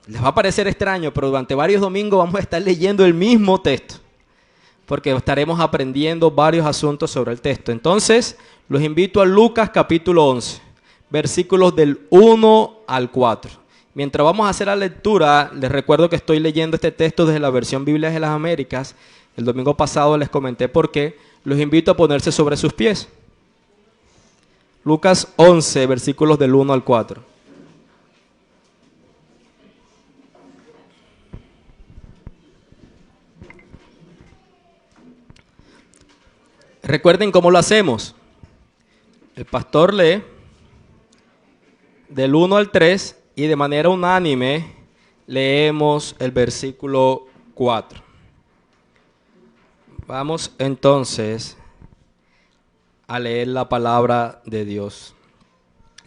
Les va a parecer extraño, pero durante varios domingos vamos a estar leyendo el mismo texto, porque estaremos aprendiendo varios asuntos sobre el texto. Entonces, los invito a Lucas capítulo 11, versículos del 1 al 4. Mientras vamos a hacer la lectura, les recuerdo que estoy leyendo este texto desde la versión Biblia de las Américas. El domingo pasado les comenté por qué. Los invito a ponerse sobre sus pies. Lucas 11, versículos del 1 al 4. Recuerden cómo lo hacemos. El pastor lee del 1 al 3 y de manera unánime leemos el versículo 4. Vamos entonces a leer la palabra de Dios.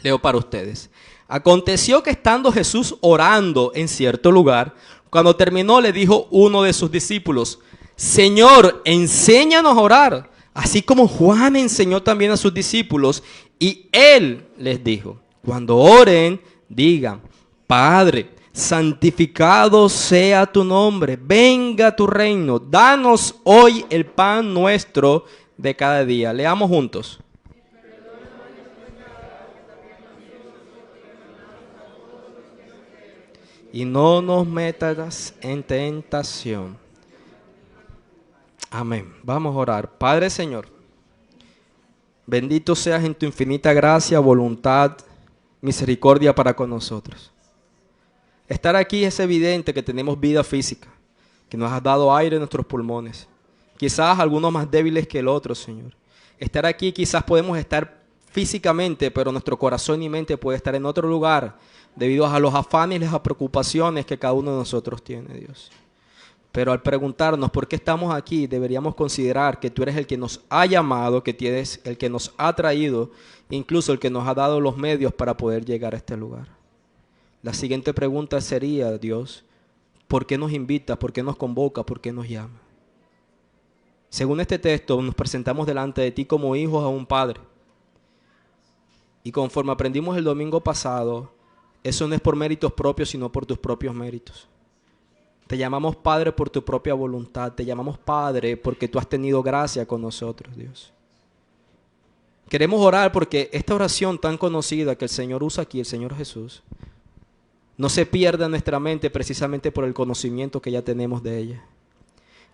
Leo para ustedes. Aconteció que estando Jesús orando en cierto lugar, cuando terminó le dijo uno de sus discípulos: Señor, enséñanos a orar, así como Juan enseñó también a sus discípulos. Y él les dijo: cuando oren, digan: Padre, santificado sea tu nombre, venga tu reino, danos hoy el pan nuestro de cada día. Leamos juntos. Y no nos metas en tentación. Amén. Vamos a orar. Padre Señor, bendito seas en tu infinita gracia, voluntad, misericordia para con nosotros. Estar aquí es evidente que tenemos vida física, que nos has dado aire en nuestros pulmones. Quizás algunos más débiles que el otro, Señor. Estar aquí quizás podemos estar físicamente, pero nuestro corazón y mente puede estar en otro lugar, debido a los afanes y las preocupaciones que cada uno de nosotros tiene, Dios. Pero al preguntarnos por qué estamos aquí, deberíamos considerar que tú eres el que nos ha llamado, que tienes el que nos ha traído, incluso el que nos ha dado los medios para poder llegar a este lugar. La siguiente pregunta sería, Dios, ¿por qué nos invitas? ¿Por qué nos convoca? ¿Por qué nos llama? Según este texto, nos presentamos delante de ti como hijos a un Padre. Y conforme aprendimos el domingo pasado, eso no es por méritos propios, sino por tus propios méritos. Te llamamos Padre por tu propia voluntad. Te llamamos Padre porque tú has tenido gracia con nosotros, Dios. Queremos orar porque esta oración tan conocida que el Señor usa aquí, el Señor Jesús, no se pierda en nuestra mente precisamente por el conocimiento que ya tenemos de ella.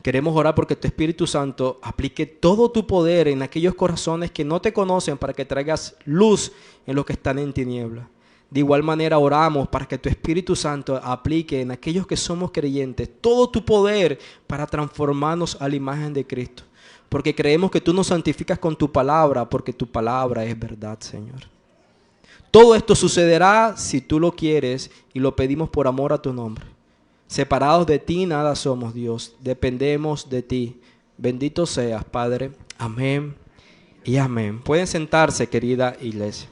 Queremos orar porque tu Espíritu Santo aplique todo tu poder en aquellos corazones que no te conocen para que traigas luz en los que están en tiniebla. De igual manera oramos para que tu Espíritu Santo aplique en aquellos que somos creyentes todo tu poder para transformarnos a la imagen de Cristo. Porque creemos que tú nos santificas con tu palabra, porque tu palabra es verdad, Señor. Todo esto sucederá si tú lo quieres y lo pedimos por amor a tu nombre. Separados de ti nada somos, Dios. Dependemos de ti. Bendito seas, Padre. Amén y amén. Pueden sentarse, querida iglesia.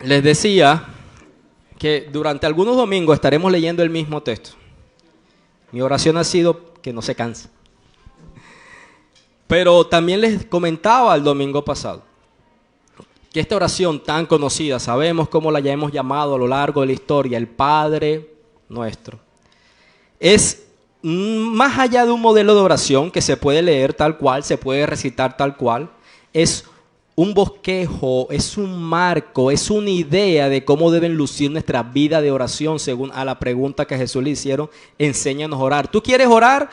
Les decía que durante algunos domingos estaremos leyendo el mismo texto. Mi oración ha sido que no se canse. Pero también les comentaba el domingo pasado que esta oración tan conocida, sabemos cómo la ya hemos llamado a lo largo de la historia, el Padre Nuestro, es más allá de un modelo de oración que se puede leer tal cual, se puede recitar tal cual, es un bosquejo, es un marco, es una idea de cómo deben lucir nuestra vida de oración según a la pregunta que a Jesús le hicieron: enséñanos a orar. ¿Tú quieres orar?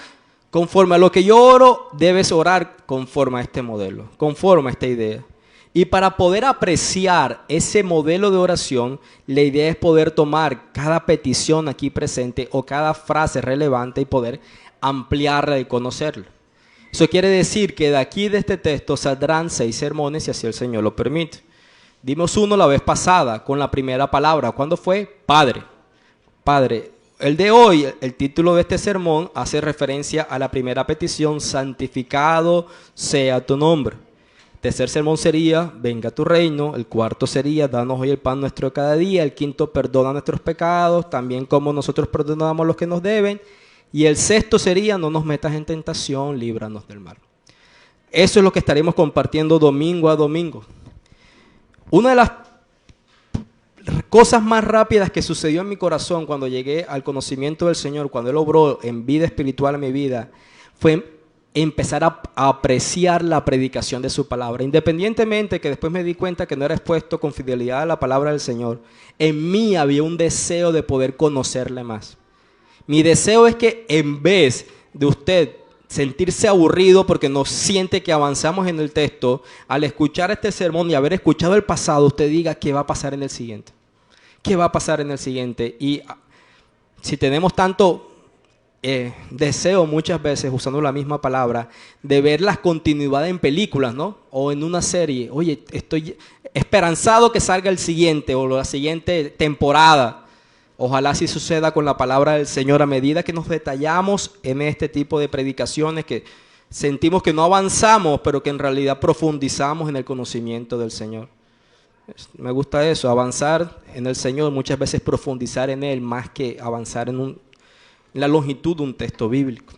Conforme a lo que yo oro, debes orar conforme a este modelo, conforme a esta idea. Y para poder apreciar ese modelo de oración, la idea es poder tomar cada petición aquí presente o cada frase relevante y poder ampliarla y conocerla. Eso quiere decir que de aquí, de este texto, saldrán 6 sermones si así el Señor lo permite. Dimos uno la vez pasada con la primera palabra. ¿Cuándo fue? Padre. Padre. El de hoy, el título de este sermón hace referencia a la primera petición: santificado sea tu nombre. El tercer sermón sería: venga tu reino. El cuarto sería: danos hoy el pan nuestro de cada día. El quinto: perdona nuestros pecados, también como nosotros perdonamos a los que nos deben. Y el sexto sería: no nos metas en tentación, líbranos del mal. Eso es lo que estaremos compartiendo domingo a domingo. Una de las cosas más rápidas que sucedió en mi corazón cuando llegué al conocimiento del Señor, cuando Él obró en vida espiritual en mi vida, fue empezar a apreciar la predicación de su palabra. Independientemente que después me di cuenta que no era expuesto con fidelidad a la palabra del Señor, en mí había un deseo de poder conocerle más. Mi deseo es que en vez de usted sentirse aburrido porque no siente que avanzamos en el texto, al escuchar este sermón y haber escuchado el pasado, usted diga qué va a pasar en el siguiente. ¿Qué va a pasar en el siguiente? Y si tenemos tanto deseo muchas veces, usando la misma palabra, de ver las continuidades en películas, ¿no? O en una serie. Oye, estoy esperanzado que salga el siguiente o la siguiente temporada. Ojalá así suceda con la palabra del Señor a medida que nos detallamos en este tipo de predicaciones, que sentimos que no avanzamos, pero que en realidad profundizamos en el conocimiento del Señor. Me gusta eso, avanzar en el Señor, muchas veces profundizar en Él más que avanzar en la longitud de un texto bíblico.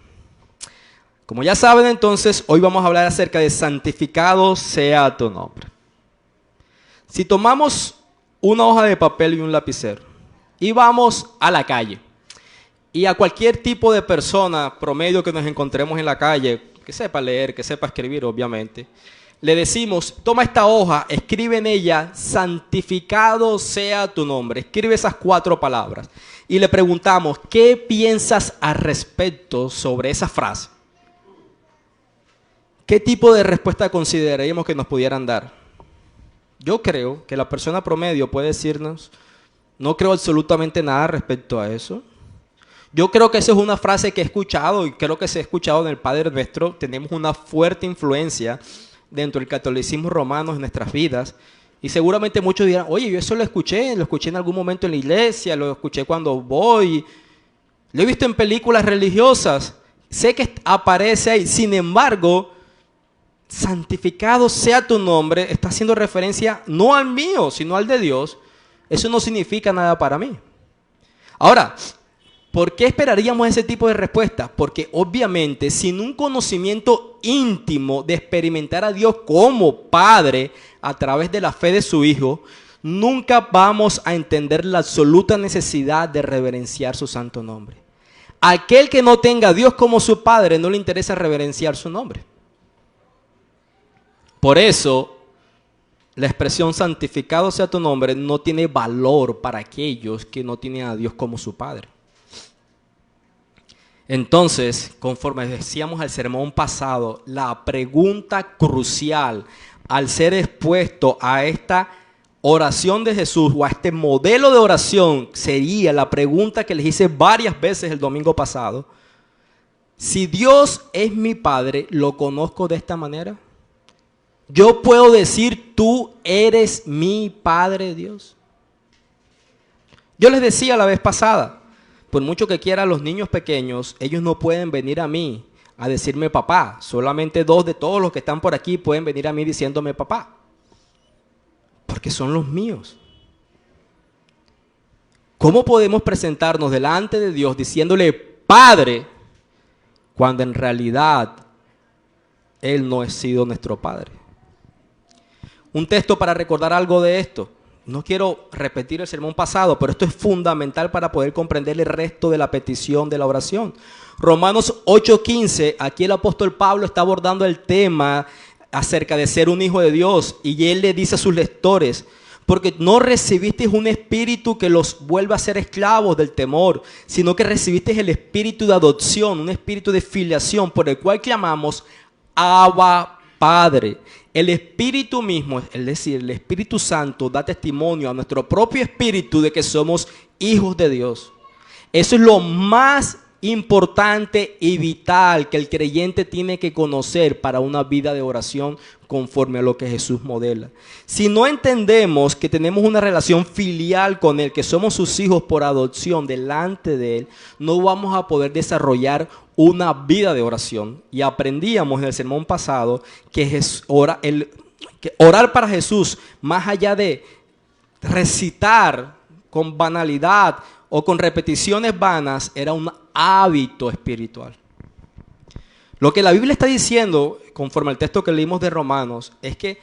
Como ya saben, entonces, hoy vamos a hablar acerca de santificado sea tu nombre. Si tomamos una hoja de papel y un lapicero y vamos a la calle, y a cualquier tipo de persona promedio que nos encontremos en la calle, que sepa leer, que sepa escribir, obviamente, le decimos, toma esta hoja, escribe en ella, santificado sea tu nombre. Escribe esas 4 palabras. Y le preguntamos, ¿qué piensas al respecto sobre esa frase? ¿Qué tipo de respuesta consideraríamos que nos pudieran dar? Yo creo que la persona promedio puede decirnos, no creo absolutamente nada respecto a eso. Yo creo que esa es una frase que he escuchado y creo que se ha escuchado en el Padre Nuestro. Tenemos una fuerte influencia dentro del catolicismo romano en nuestras vidas. Y seguramente muchos dirán, oye, yo eso lo escuché en algún momento en la iglesia, lo escuché cuando voy, lo he visto en películas religiosas, sé que aparece ahí. Sin embargo, santificado sea tu nombre, está haciendo referencia no al mío, sino al de Dios. Eso no significa nada para mí. Ahora, ¿por qué esperaríamos ese tipo de respuesta? Porque obviamente sin un conocimiento íntimo de experimentar a Dios como Padre a través de la fe de su Hijo, nunca vamos a entender la absoluta necesidad de reverenciar su santo nombre. Aquel que no tenga a Dios como su Padre no le interesa reverenciar su nombre. Por eso, la expresión santificado sea tu nombre no tiene valor para aquellos que no tienen a Dios como su Padre. Entonces, conforme decíamos al sermón pasado, la pregunta crucial al ser expuesto a esta oración de Jesús o a este modelo de oración sería la pregunta que les hice varias veces el domingo pasado. Si Dios es mi Padre, ¿lo conozco de esta manera? Yo puedo decir, tú eres mi Padre Dios. Yo les decía la vez pasada, por mucho que quieran los niños pequeños, ellos no pueden venir a mí a decirme papá. Solamente 2 de todos los que están por aquí pueden venir a mí diciéndome papá. Porque son los míos. ¿Cómo podemos presentarnos delante de Dios diciéndole Padre cuando en realidad Él no ha sido nuestro Padre? Un texto para recordar algo de esto. No quiero repetir el sermón pasado, pero esto es fundamental para poder comprender el resto de la petición de la oración. Romanos 8:15, aquí el apóstol Pablo está abordando el tema acerca de ser un hijo de Dios y él le dice a sus lectores, porque no recibisteis un espíritu que los vuelva a ser esclavos del temor, sino que recibisteis el espíritu de adopción, un espíritu de filiación por el cual clamamos Abba Padre. El Espíritu mismo, es decir, el Espíritu Santo, da testimonio a nuestro propio espíritu de que somos hijos de Dios. Eso es lo más importante y vital que el creyente tiene que conocer para una vida de oración conforme a lo que Jesús modela. Si no entendemos que tenemos una relación filial con Él, que somos sus hijos por adopción delante de Él, no vamos a poder desarrollar una vida de oración. Y aprendíamos en el sermón pasado que orar para Jesús, más allá de recitar con banalidad o con repeticiones vanas, era un hábito espiritual. Lo que la Biblia está diciendo, conforme al texto que leímos de Romanos, es que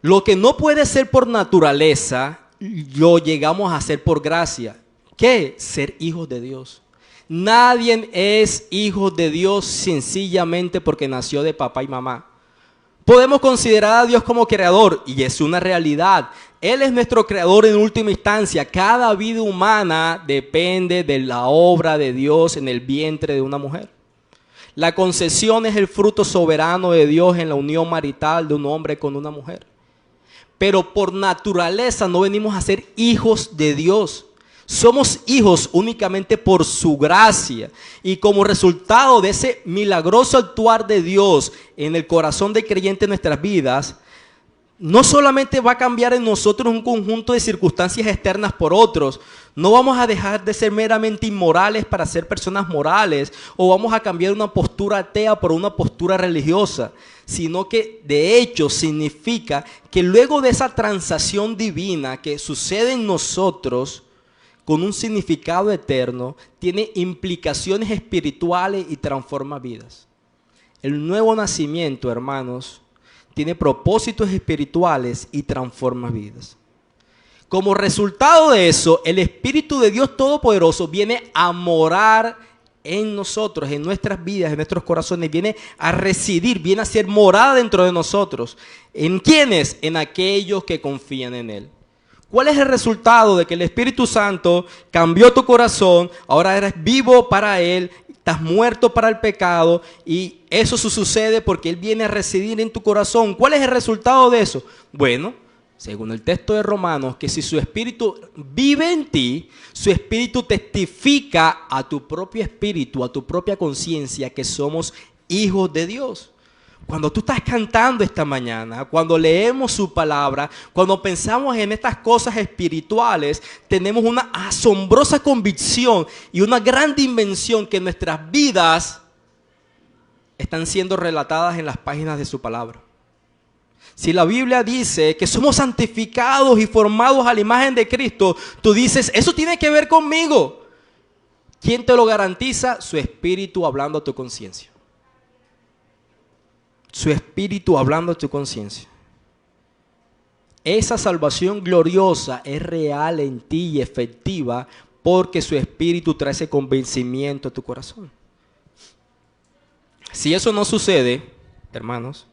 lo que no puede ser por naturaleza lo llegamos a hacer por gracia. ¿Qué? Ser hijos de Dios. Nadie es hijo de Dios sencillamente porque nació de papá y mamá. Podemos considerar a Dios como creador y es una realidad. Él es nuestro creador en última instancia. Cada vida humana depende de la obra de Dios en el vientre de una mujer. La concepción es el fruto soberano de Dios en la unión marital de un hombre con una mujer. Pero por naturaleza no venimos a ser hijos de Dios. Somos hijos únicamente por su gracia. Y como resultado de ese milagroso actuar de Dios en el corazón del creyente en nuestras vidas, no solamente va a cambiar en nosotros un conjunto de circunstancias externas por otros, no vamos a dejar de ser meramente inmorales para ser personas morales, o vamos a cambiar una postura atea por una postura religiosa, sino que de hecho significa que luego de esa transacción divina que sucede en nosotros, con un significado eterno, tiene implicaciones espirituales y transforma vidas. El nuevo nacimiento, hermanos, tiene propósitos espirituales y transforma vidas. Como resultado de eso, el Espíritu de Dios Todopoderoso viene a morar en nosotros, en nuestras vidas, en nuestros corazones, viene a residir, viene a ser morada dentro de nosotros. ¿En quiénes? En aquellos que confían en Él. ¿Cuál es el resultado de que el Espíritu Santo cambió tu corazón? Ahora eres vivo para Él, estás muerto para el pecado y eso sucede porque Él viene a residir en tu corazón. ¿Cuál es el resultado de eso? Bueno, según el texto de Romanos, que si su Espíritu vive en ti, su Espíritu testifica a tu propio espíritu, a tu propia conciencia que somos hijos de Dios. Cuando tú estás cantando esta mañana, cuando leemos su palabra, cuando pensamos en estas cosas espirituales, tenemos una asombrosa convicción y una gran dimensión que nuestras vidas están siendo relatadas en las páginas de su palabra. Si la Biblia dice que somos santificados y formados a la imagen de Cristo, tú dices, eso tiene que ver conmigo. ¿Quién te lo garantiza? Su Espíritu hablando a tu conciencia. Su Espíritu hablando a tu conciencia. Esa salvación gloriosa es real en ti y efectiva porque su Espíritu trae ese convencimiento a tu corazón. Si eso no sucede, hermanos,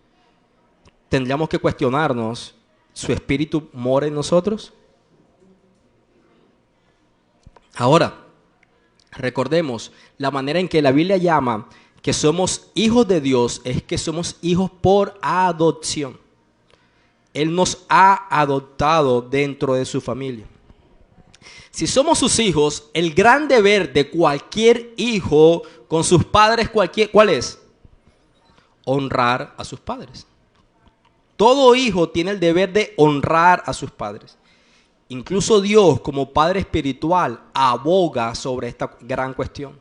tendríamos que cuestionarnos, ¿su Espíritu mora en nosotros? Ahora, recordemos la manera en que la Biblia llama que somos hijos de Dios es que somos hijos por adopción. Él nos ha adoptado dentro de su familia. Si somos sus hijos, el gran deber de cualquier hijo con sus padres, ¿cuál es? Honrar a sus padres. Todo hijo tiene el deber de honrar a sus padres. Incluso Dios, como Padre espiritual, aboga sobre esta gran cuestión.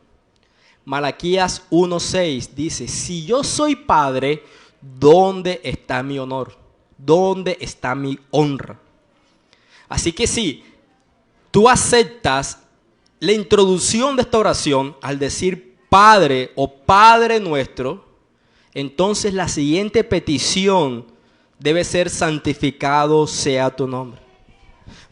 Malaquías 1:6 dice, si yo soy padre, ¿dónde está mi honor? ¿Dónde está mi honra? Así que si tú aceptas la introducción de esta oración al decir Padre o Padre nuestro, entonces la siguiente petición debe ser santificado sea tu nombre.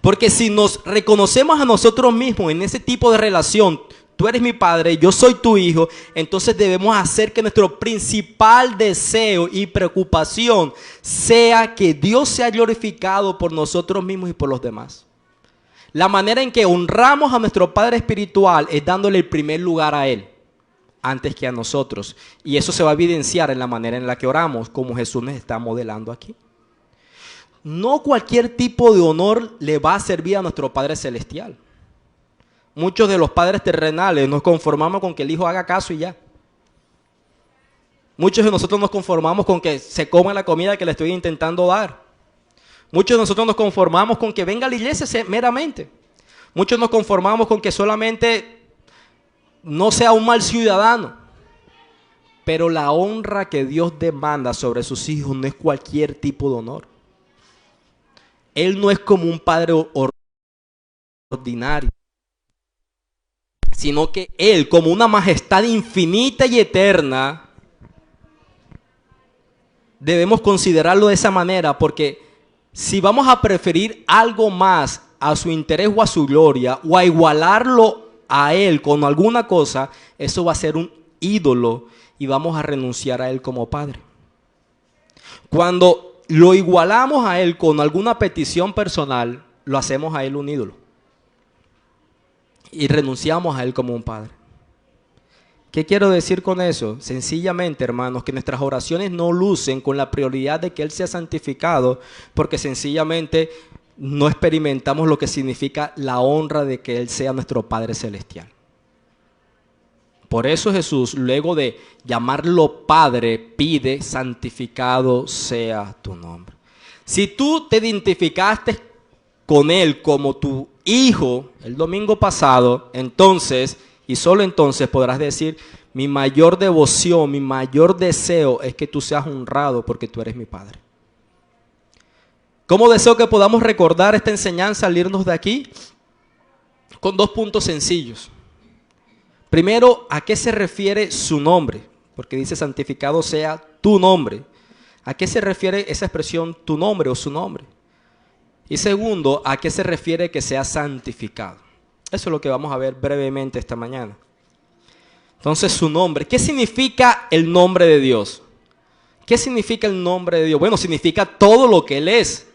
Porque si nos reconocemos a nosotros mismos en ese tipo de relación, tú eres mi padre, yo soy tu hijo, entonces debemos hacer que nuestro principal deseo y preocupación sea que Dios sea glorificado por nosotros mismos y por los demás. La manera en que honramos a nuestro Padre espiritual es dándole el primer lugar a Él, antes que a nosotros. Y eso se va a evidenciar en la manera en la que oramos, como Jesús nos está modelando aquí. No cualquier tipo de honor le va a servir a nuestro Padre celestial. Muchos de los padres terrenales nos conformamos con que el hijo haga caso y ya. Muchos de nosotros nos conformamos con que se coma la comida que le estoy intentando dar. Muchos de nosotros nos conformamos con que venga a la iglesia meramente. Muchos nos conformamos con que solamente no sea un mal ciudadano. Pero la honra que Dios demanda sobre sus hijos no es cualquier tipo de honor. Él no es como un padre ordinario, sino que Él, como una majestad infinita y eterna, debemos considerarlo de esa manera, porque si vamos a preferir algo más a su interés o a su gloria, o a igualarlo a Él con alguna cosa, eso va a ser un ídolo y vamos a renunciar a Él como Padre. Cuando lo igualamos a Él con alguna petición personal, lo hacemos a Él un ídolo. Y renunciamos a Él como un Padre. ¿Qué quiero decir con eso? Sencillamente, hermanos, que nuestras oraciones no lucen con la prioridad de que Él sea santificado, porque sencillamente no experimentamos lo que significa la honra de que Él sea nuestro Padre Celestial. Por eso Jesús, luego de llamarlo Padre, pide: santificado sea tu nombre. Si tú te identificaste con Él como tu hijo el domingo pasado, entonces, y solo entonces, podrás decir: mi mayor devoción, mi mayor deseo es que tú seas honrado porque tú eres mi Padre. ¿Cómo deseo que podamos recordar esta enseñanza al irnos de aquí? Con 2 puntos sencillos. Primero, ¿a qué se refiere su nombre? Porque dice: santificado sea tu nombre. ¿A qué se refiere esa expresión, tu nombre o su nombre? Y segundo, ¿a qué se refiere que sea santificado? Eso es lo que vamos a ver brevemente esta mañana. Entonces, su nombre. ¿Qué significa el nombre de Dios? ¿Qué significa el nombre de Dios? Bueno, significa todo lo que Él es.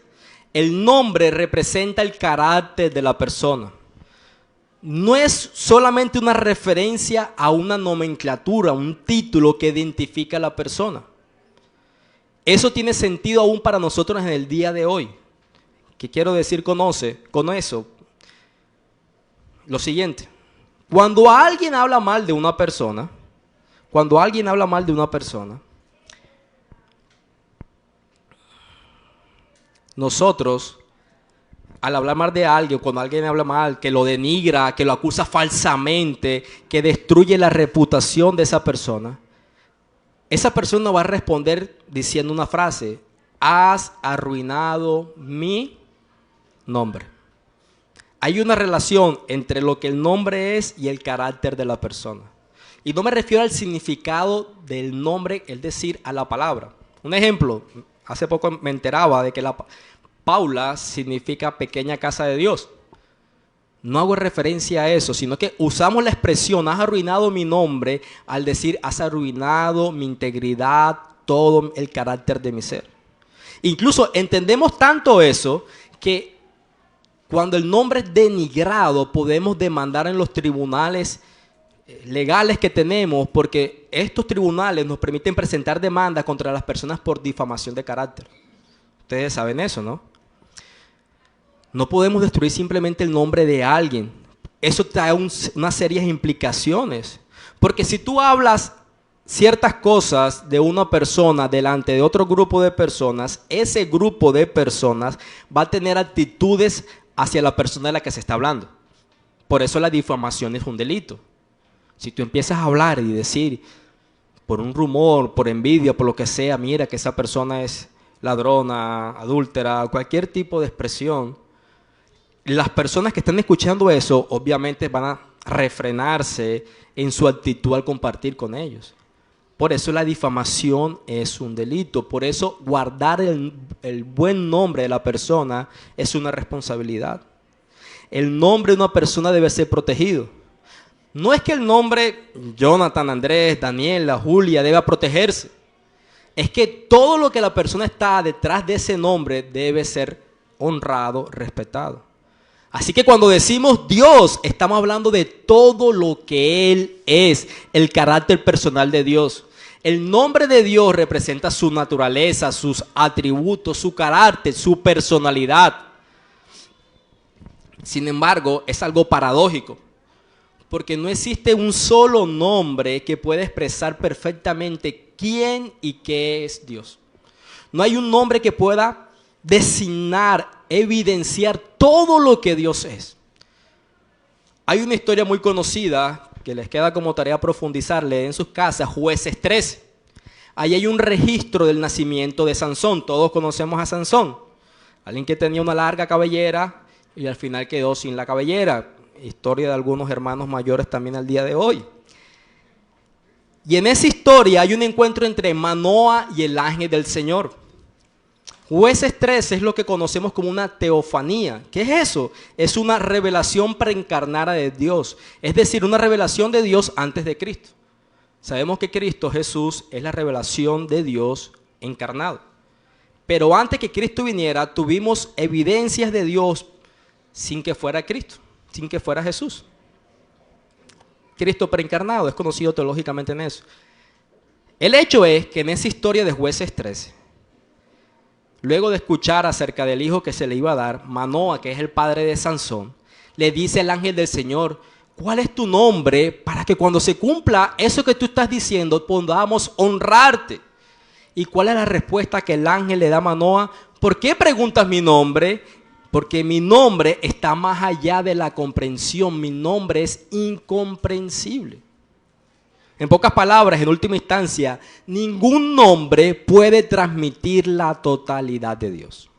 El nombre representa el carácter de la persona. No es solamente una referencia a una nomenclatura, un título que identifica a la persona. Eso tiene sentido aún para nosotros en el día de hoy. ¿Qué quiero decir con eso? Lo siguiente: cuando alguien habla mal de una persona, nosotros, al hablar mal de alguien, cuando alguien habla mal, que lo denigra, que lo acusa falsamente, que destruye la reputación de esa persona va a responder diciendo una frase: has arruinado mi nombre. Hay una relación entre lo que el nombre es y el carácter de la persona. Y no me refiero al significado del nombre, es decir, a la palabra. Un ejemplo: hace poco me enteraba de que Paula significa pequeña casa de Dios. No hago referencia a eso, sino que usamos la expresión has arruinado mi nombre al decir has arruinado mi integridad, todo el carácter de mi ser. Incluso entendemos tanto eso que cuando el nombre es denigrado podemos demandar en los tribunales legales que tenemos, porque estos tribunales nos permiten presentar demandas contra las personas por difamación de carácter. Ustedes saben eso, ¿no? No podemos destruir simplemente el nombre de alguien. Eso trae una serie de implicaciones. Porque si tú hablas ciertas cosas de una persona delante de otro grupo de personas, ese grupo de personas va a tener actitudes hacia la persona de la que se está hablando. Por eso la difamación es un delito. Si tú empiezas a hablar y decir por un rumor, por envidia, por lo que sea, mira que esa persona es ladrona, adúltera, cualquier tipo de expresión, las personas que están escuchando eso obviamente van a refrenarse en su actitud al compartir con ellos. Por eso la difamación es un delito. Por eso guardar el buen nombre de la persona es una responsabilidad. El nombre de una persona debe ser protegido. No es que el nombre Jonathan, Andrés, Daniela, Julia deba protegerse. Es que todo lo que la persona está detrás de ese nombre debe ser honrado, respetado. Así que cuando decimos Dios, estamos hablando de todo lo que Él es, el carácter personal de Dios. El nombre de Dios representa su naturaleza, sus atributos, su carácter, su personalidad. Sin embargo, es algo paradójico, porque no existe un solo nombre que pueda expresar perfectamente quién y qué es Dios. No hay un nombre que pueda designar, evidenciar todo lo que Dios es. Hay una historia muy conocida que les queda como tarea profundizarle en sus casas, Jueces 13. Ahí hay un registro del nacimiento de Sansón. Todos conocemos a Sansón, alguien que tenía una larga cabellera y al final quedó sin la cabellera. Historia de algunos hermanos mayores también al día de hoy. Y en esa historia hay un encuentro entre Manoa y el ángel del Señor. Jueces 13 es lo que conocemos como una teofanía. ¿Qué es eso? Es una revelación preencarnada de Dios, es decir, una revelación de Dios antes de Cristo. Sabemos que Cristo Jesús es la revelación de Dios encarnado. Pero antes que Cristo viniera, tuvimos evidencias de Dios sin que fuera Cristo, sin que fuera Jesús. Cristo preencarnado es conocido teológicamente en eso. El hecho es que en esa historia de Jueces 13, luego de escuchar acerca del hijo que se le iba a dar, Manoa, que es el padre de Sansón, le dice el ángel del Señor: ¿cuál es tu nombre para que cuando se cumpla eso que tú estás diciendo podamos honrarte? ¿Y cuál es la respuesta que el ángel le da a Manoa? ¿Por qué preguntas mi nombre? Porque mi nombre está más allá de la comprensión. Mi nombre es incomprensible. En pocas palabras, en última instancia, ningún nombre puede transmitir la totalidad de Dios.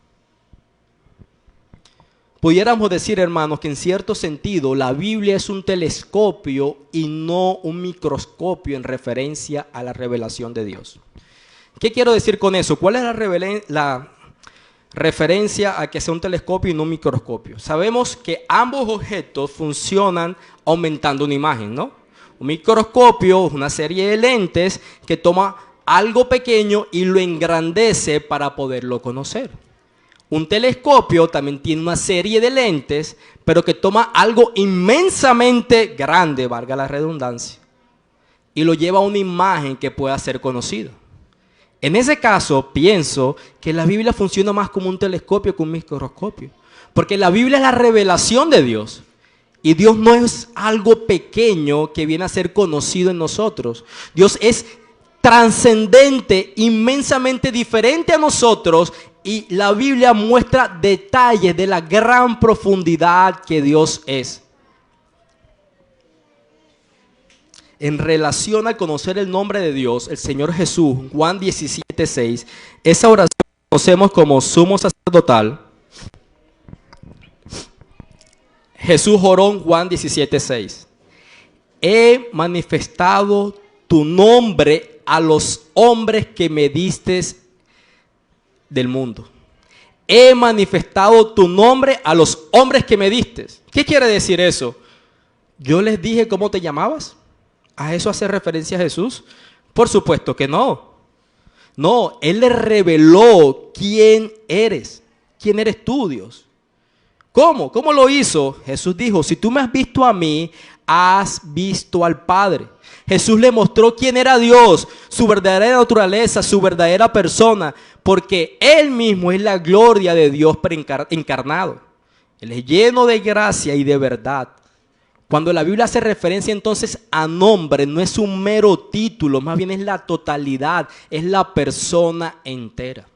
Pudiéramos decir, hermanos, que en cierto sentido la Biblia es un telescopio y no un microscopio en referencia a la revelación de Dios. ¿Qué quiero decir con eso? ¿Cuál es la referencia a que sea un telescopio y no un microscopio? Sabemos que ambos objetos funcionan aumentando una imagen, ¿no? Un microscopio es una serie de lentes que toma algo pequeño y lo engrandece para poderlo conocer. Un telescopio también tiene una serie de lentes, pero que toma algo inmensamente grande, valga la redundancia, y lo lleva a una imagen que pueda ser conocida. En ese caso, pienso que la Biblia funciona más como un telescopio que un microscopio, porque la Biblia es la revelación de Dios, y Dios no es algo pequeño que viene a ser conocido en nosotros. Dios es trascendente, inmensamente diferente a nosotros, y la Biblia muestra detalles de la gran profundidad que Dios es. En relación al conocer el nombre de Dios, el Señor Jesús, Juan 17:6, esa oración que conocemos como sumo sacerdotal, Jesús oró en Juan 17:6. He manifestado tu nombre a los hombres que me diste del mundo. He manifestado tu nombre a los hombres que me diste. ¿Qué quiere decir eso? ¿Yo les dije cómo te llamabas? ¿A eso hace referencia Jesús? Por supuesto que no. No, Él le reveló quién eres. ¿Quién eres tú, Dios? ¿Cómo? ¿Cómo lo hizo? Jesús dijo: si tú me has visto a mí, has visto al Padre. Jesús le mostró quién era Dios, su verdadera naturaleza, su verdadera persona, porque Él mismo es la gloria de Dios encarnado. Él es lleno de gracia y de verdad. Cuando la Biblia hace referencia entonces a nombre, no es un mero título, más bien es la totalidad, es la persona entera.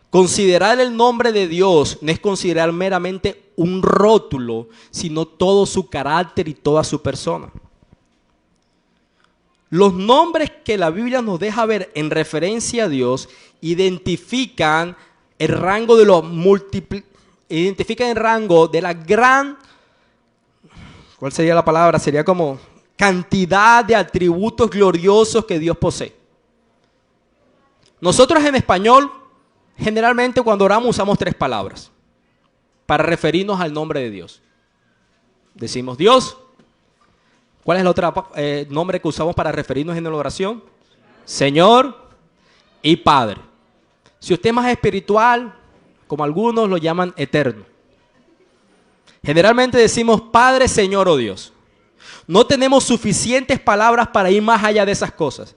Considerar el nombre de Dios no es considerar meramente un rótulo, sino todo su carácter y toda su persona. Los nombres que la Biblia nos deja ver en referencia a Dios identifican el rango de la gran, ¿cuál sería la palabra? Sería como cantidad de atributos gloriosos que Dios posee. Nosotros en español, generalmente cuando oramos usamos 3 palabras para referirnos al nombre de Dios. Decimos Dios. ¿Cuál es el otro nombre que usamos para referirnos en la oración? Señor y Padre. Si usted es más espiritual, como algunos lo llaman eterno. Generalmente decimos Padre, Señor o Dios. No tenemos suficientes palabras para ir más allá de esas cosas.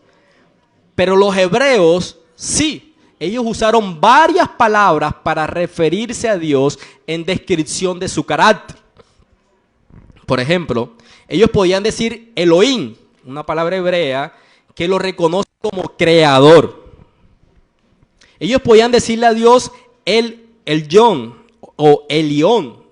Pero los hebreos sí. Ellos usaron varias palabras para referirse a Dios en descripción de su carácter. Por ejemplo, ellos podían decir Elohim, una palabra hebrea que lo reconoce como creador. Ellos podían decirle a Dios el Yon o Elión,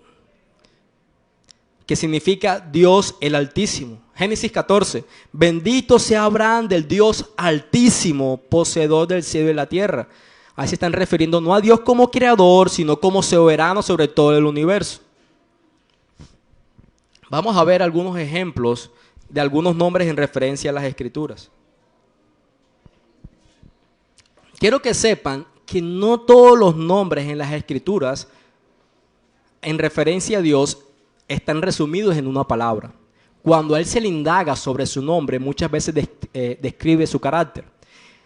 que significa Dios el Altísimo. Génesis 14, bendito sea Abraham del Dios Altísimo, poseedor del cielo y la tierra. Ahí se están refiriendo no a Dios como creador, sino como soberano sobre todo el universo. Vamos a ver algunos ejemplos de algunos nombres en referencia a las Escrituras. Quiero que sepan que no todos los nombres en las Escrituras, en referencia a Dios, están resumidos en una palabra. Cuando a él se le indaga sobre su nombre, muchas veces describe su carácter.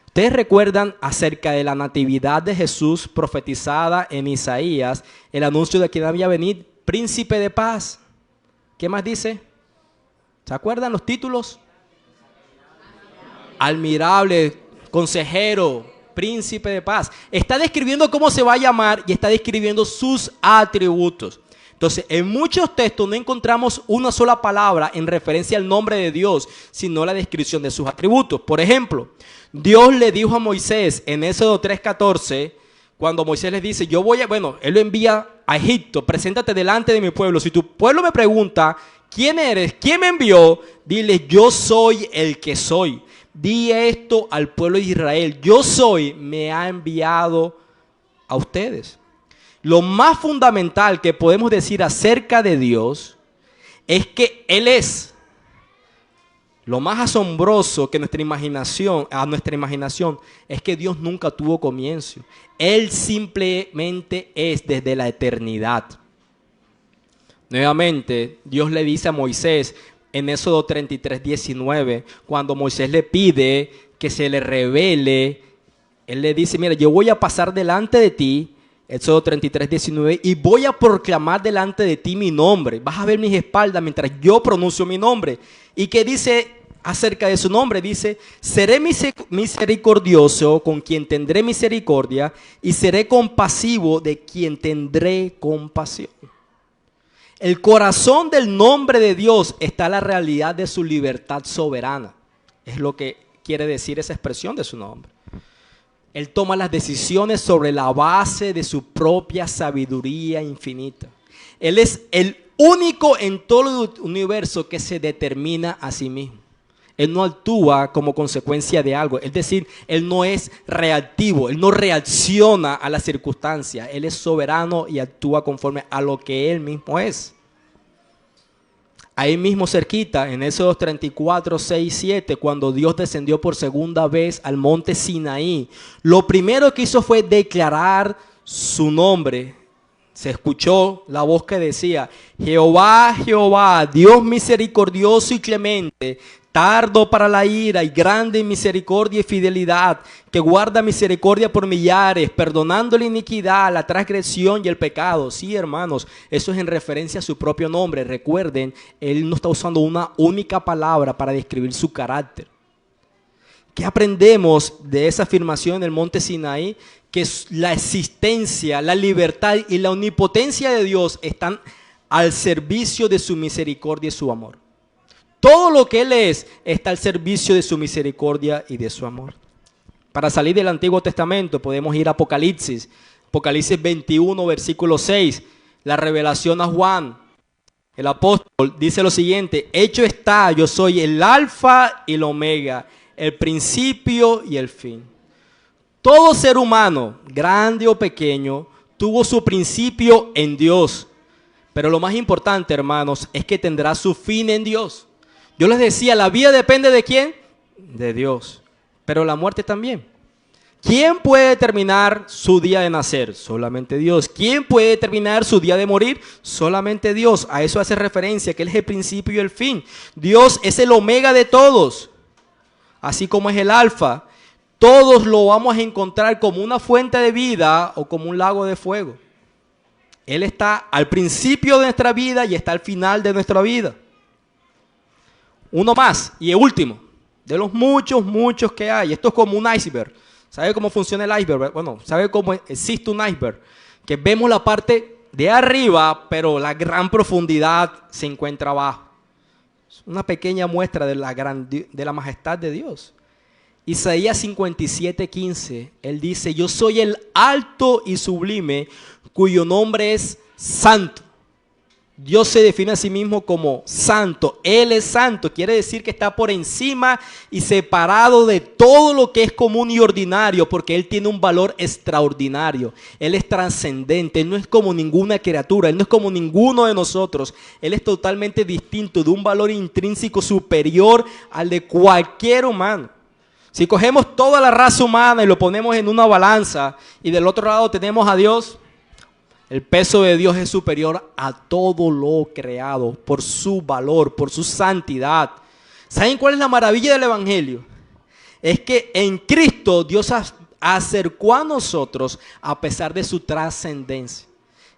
Ustedes recuerdan acerca de la natividad de Jesús profetizada en Isaías, el anuncio de quien había venido, príncipe de paz. ¿Qué más dice? ¿Se acuerdan los títulos? Admirable, consejero, príncipe de paz. Está describiendo cómo se va a llamar y está describiendo sus atributos. Entonces, en muchos textos no encontramos una sola palabra en referencia al nombre de Dios, sino la descripción de sus atributos. Por ejemplo, Dios le dijo a Moisés en Éxodo 3:14, cuando Moisés les dice, él lo envía a Egipto, preséntate delante de mi pueblo. Si tu pueblo me pregunta, ¿quién eres? ¿Quién me envió? Dile, yo soy el que soy. Di esto al pueblo de Israel, yo soy, me ha enviado a ustedes. Lo más fundamental que podemos decir acerca de Dios es que Él es. Lo más asombroso que a nuestra imaginación es que Dios nunca tuvo comienzo. Él simplemente es desde la eternidad. Nuevamente, Dios le dice a Moisés en Éxodo 33:19, cuando Moisés le pide que se le revele, Él le dice, mira, yo voy a pasar delante de ti, Éxodo 33:19, y voy a proclamar delante de ti mi nombre. Vas a ver mis espaldas mientras yo pronuncio mi nombre. ¿Y qué dice acerca de su nombre? Dice, seré misericordioso con quien tendré misericordia y seré compasivo de quien tendré compasión. El corazón del nombre de Dios está la realidad de su libertad soberana. Es lo que quiere decir esa expresión de su nombre. Él toma las decisiones sobre la base de su propia sabiduría infinita. Él es el único en todo el universo que se determina a sí mismo. Él no actúa como consecuencia de algo. Es decir, Él no es reactivo. Él no reacciona a las circunstancias. Él es soberano y actúa conforme a lo que Él mismo es. Ahí mismo cerquita, en Éxodo 34:6-7, cuando Dios descendió por segunda vez al monte Sinaí, lo primero que hizo fue declarar su nombre. Se escuchó la voz que decía, Jehová, Jehová, Dios misericordioso y clemente, tardo para la ira y grande en misericordia y fidelidad, que guarda misericordia por millares, perdonando la iniquidad, la transgresión y el pecado. Sí, hermanos, eso es en referencia a su propio nombre. Recuerden, Él no está usando una única palabra para describir su carácter. ¿Qué aprendemos de esa afirmación en el monte Sinaí? Que la existencia, la libertad y la omnipotencia de Dios están al servicio de su misericordia y su amor. Todo lo que Él es está al servicio de su misericordia y de su amor. Para salir del Antiguo Testamento podemos ir a Apocalipsis 21, versículo 6, la revelación a Juan. El apóstol dice lo siguiente, hecho está, yo soy el alfa y el omega, el principio y el fin. Todo ser humano, grande o pequeño, tuvo su principio en Dios. Pero lo más importante, hermanos, es que tendrá su fin en Dios. Yo les decía, la vida depende ¿de quién? De Dios. Pero la muerte también. ¿Quién puede determinar su día de nacer? Solamente Dios. ¿Quién puede determinar su día de morir? Solamente Dios. A eso hace referencia, que Él es el principio y el fin. Dios es el omega de todos, así como es el alfa. Todos lo vamos a encontrar como una fuente de vida o como un lago de fuego. Él está al principio de nuestra vida y está al final de nuestra vida. Uno más y el último, de los muchos que hay. Esto es como un iceberg. ¿Sabe cómo funciona el iceberg? Bueno, ¿sabe cómo existe un iceberg? Que vemos la parte de arriba, pero la gran profundidad se encuentra abajo. Es una pequeña muestra de la majestad de Dios. Isaías 57:15, Él dice, yo soy el alto y sublime, cuyo nombre es santo. Dios se define a sí mismo como santo. Él es santo. Quiere decir que está por encima y separado de todo lo que es común y ordinario, porque Él tiene un valor extraordinario. Él es trascendente. Él no es como ninguna criatura. Él no es como ninguno de nosotros. Él es totalmente distinto, de un valor intrínseco superior al de cualquier humano. Si cogemos toda la raza humana y lo ponemos en una balanza y del otro lado tenemos a Dios, el peso de Dios es superior a todo lo creado por su valor, por su santidad. ¿Saben cuál es la maravilla del Evangelio? Es que en Cristo Dios acercó a nosotros a pesar de su trascendencia.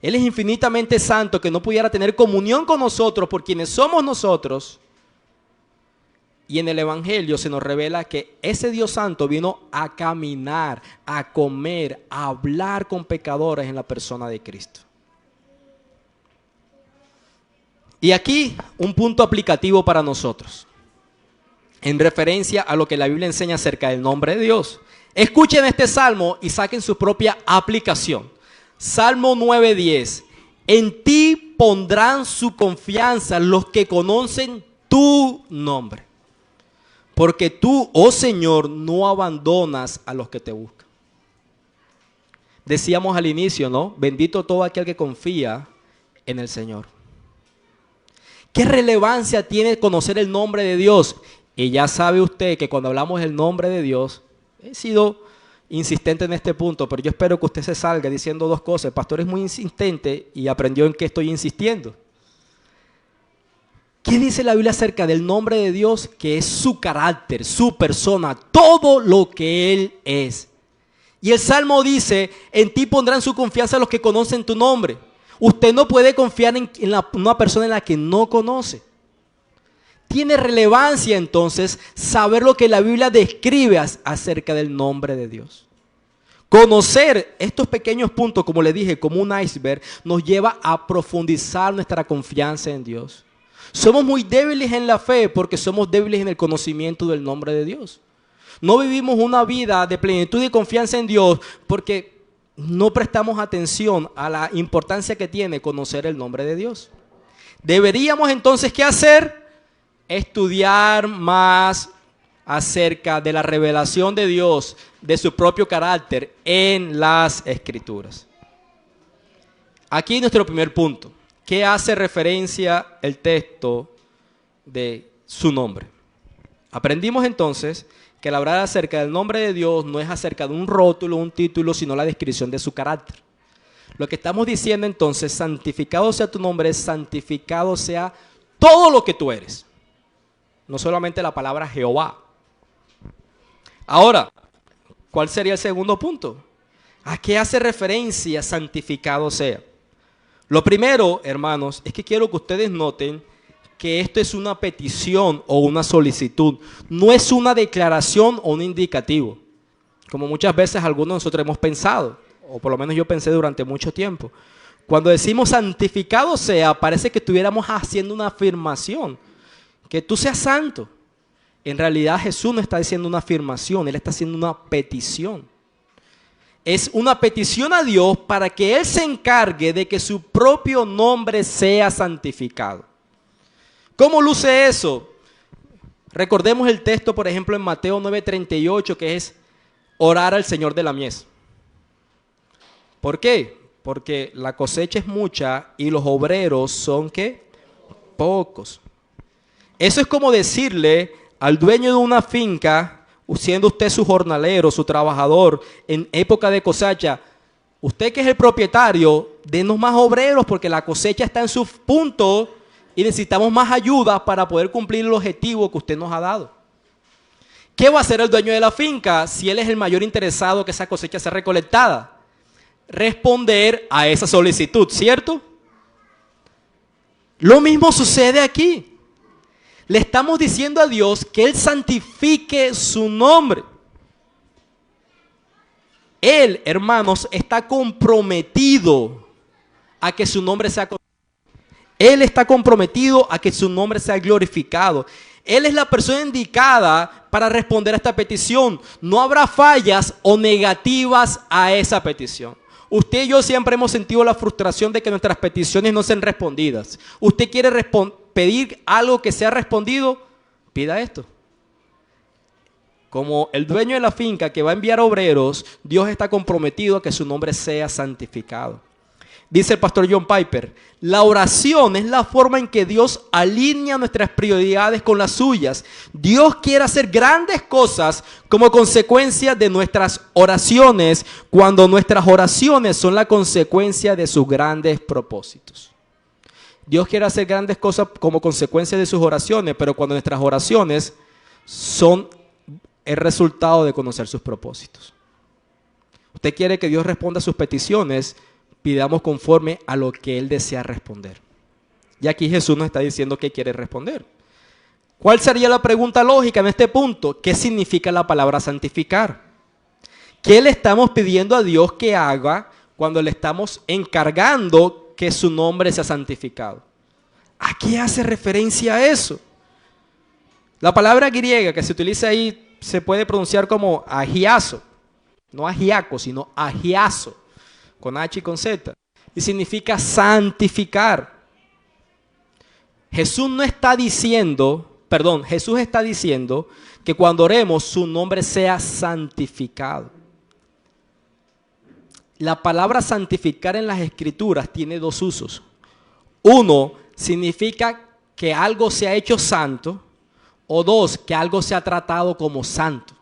Él es infinitamente santo, que no pudiera tener comunión con nosotros por quienes somos nosotros. Y en el Evangelio se nos revela que ese Dios santo vino a caminar, a comer, a hablar con pecadores en la persona de Cristo. Y aquí un punto aplicativo para nosotros, en referencia a lo que la Biblia enseña acerca del nombre de Dios. Escuchen este salmo y saquen su propia aplicación. Salmo 9:10. En ti pondrán su confianza los que conocen tu nombre. Porque tú, oh Señor, no abandonas a los que te buscan. Decíamos al inicio, ¿no? Bendito todo aquel que confía en el Señor. ¿Qué relevancia tiene conocer el nombre de Dios? Y ya sabe usted que cuando hablamos del nombre de Dios, he sido insistente en este punto, pero yo espero que usted se salga diciendo dos cosas. El pastor es muy insistente y aprendió en qué estoy insistiendo. ¿Qué dice la Biblia acerca del nombre de Dios? Que es su carácter, su persona, todo lo que Él es. Y el Salmo dice, en ti pondrán su confianza los que conocen tu nombre. Usted no puede confiar en una persona en la que no conoce. Tiene relevancia entonces saber lo que la Biblia describe acerca del nombre de Dios. Conocer estos pequeños puntos, como le dije, como un iceberg, nos lleva a profundizar nuestra confianza en Dios. Somos muy débiles en la fe porque somos débiles en el conocimiento del nombre de Dios. No vivimos una vida de plenitud y confianza en Dios porque no prestamos atención a la importancia que tiene conocer el nombre de Dios. Deberíamos entonces, ¿qué hacer? Estudiar más acerca de la revelación de Dios, de su propio carácter en las Escrituras. Aquí nuestro primer punto. ¿Qué hace referencia el texto de su nombre? Aprendimos entonces que el hablar acerca del nombre de Dios no es acerca de un rótulo, un título, sino la descripción de su carácter. Lo que estamos diciendo entonces, santificado sea tu nombre, santificado sea todo lo que tú eres. No solamente la palabra Jehová. Ahora, ¿cuál sería el segundo punto? ¿A qué hace referencia santificado sea? Lo primero, hermanos, es que quiero que ustedes noten que esto es una petición o una solicitud. No es una declaración o un indicativo, como muchas veces algunos de nosotros hemos pensado, o por lo menos yo pensé durante mucho tiempo. Cuando decimos santificado sea, parece que estuviéramos haciendo una afirmación, que tú seas santo. En realidad Jesús no está diciendo una afirmación, Él está haciendo una petición. Es una petición a Dios para que Él se encargue de que su propio nombre sea santificado. ¿Cómo luce eso? Recordemos el texto, por ejemplo, en Mateo 9:38, que es orar al Señor de la mies. ¿Por qué? Porque la cosecha es mucha y los obreros son, ¿qué? Pocos. Eso es como decirle al dueño de una finca, siendo usted su jornalero, su trabajador, en época de cosecha, usted que es el propietario, denos más obreros porque la cosecha está en su punto y necesitamos más ayuda para poder cumplir el objetivo que usted nos ha dado. ¿Qué va a hacer el dueño de la finca si él es el mayor interesado que esa cosecha sea recolectada? Responder a esa solicitud, ¿cierto? Lo mismo sucede aquí. Le estamos diciendo a Dios que Él santifique su nombre. Él, hermanos, está comprometido a que su nombre sea conocido. Él está comprometido a que su nombre sea glorificado. Él es la persona indicada para responder a esta petición. No habrá fallas o negativas a esa petición. Usted y yo siempre hemos sentido la frustración de que nuestras peticiones no sean respondidas. Usted quiere pedir algo que sea respondido, pida esto. Como el dueño de la finca que va a enviar obreros, Dios está comprometido a que su nombre sea santificado. Dice el pastor John Piper, la oración es la forma en que Dios alinea nuestras prioridades con las suyas. Dios quiere hacer grandes cosas como consecuencia de nuestras oraciones, cuando nuestras oraciones son la consecuencia de sus grandes propósitos. Dios quiere hacer grandes cosas como consecuencia de sus oraciones, pero cuando nuestras oraciones son el resultado de conocer sus propósitos. Usted quiere que Dios responda a sus peticiones, pidamos conforme a lo que Él desea responder. Y aquí Jesús nos está diciendo que quiere responder. ¿Cuál sería la pregunta lógica en este punto? ¿Qué significa la palabra santificar? ¿Qué le estamos pidiendo a Dios que haga cuando le estamos encargando que su nombre sea santificado? ¿A qué hace referencia a eso? La palabra griega que se utiliza ahí se puede pronunciar como agiazo. No agiaco, sino agiazo, con H y con Z. Y significa santificar. Jesús está diciendo que cuando oremos su nombre sea santificado. La palabra santificar en las Escrituras tiene dos usos. Uno, significa que algo se ha hecho santo, o dos, que algo se ha tratado como santo.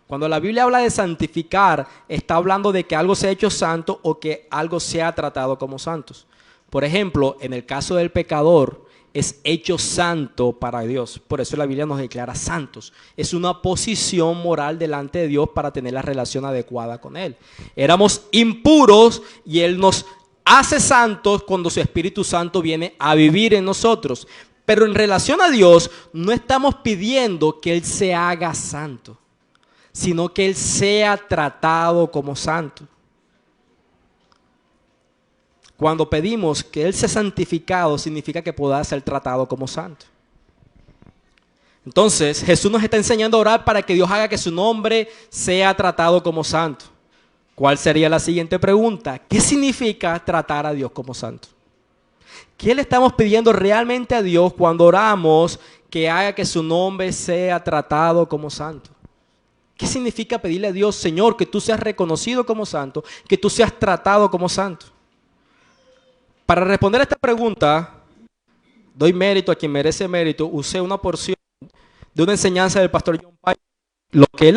Cuando la Biblia habla de santificar, está hablando de que algo se ha hecho santo o que algo se ha tratado como santos. Por ejemplo, en el caso del pecador, es hecho santo para Dios. Por eso la Biblia nos declara santos. Es una posición moral delante de Dios para tener la relación adecuada con Él. Éramos impuros y Él nos hace santos cuando su Espíritu Santo viene a vivir en nosotros. Pero en relación a Dios, no estamos pidiendo que Él se haga santo, sino que Él sea tratado como santo. Cuando pedimos que Él sea santificado, significa que pueda ser tratado como santo. Entonces, Jesús nos está enseñando a orar para que Dios haga que su nombre sea tratado como santo. ¿Cuál sería la siguiente pregunta? ¿Qué significa tratar a Dios como santo? ¿Qué le estamos pidiendo realmente a Dios cuando oramos que haga que su nombre sea tratado como santo? ¿Qué significa pedirle a Dios, Señor, que tú seas reconocido como santo, que tú seas tratado como santo? Para responder a esta pregunta, doy mérito a quien merece mérito. Usé una porción de una enseñanza del pastor John Piper. Lo que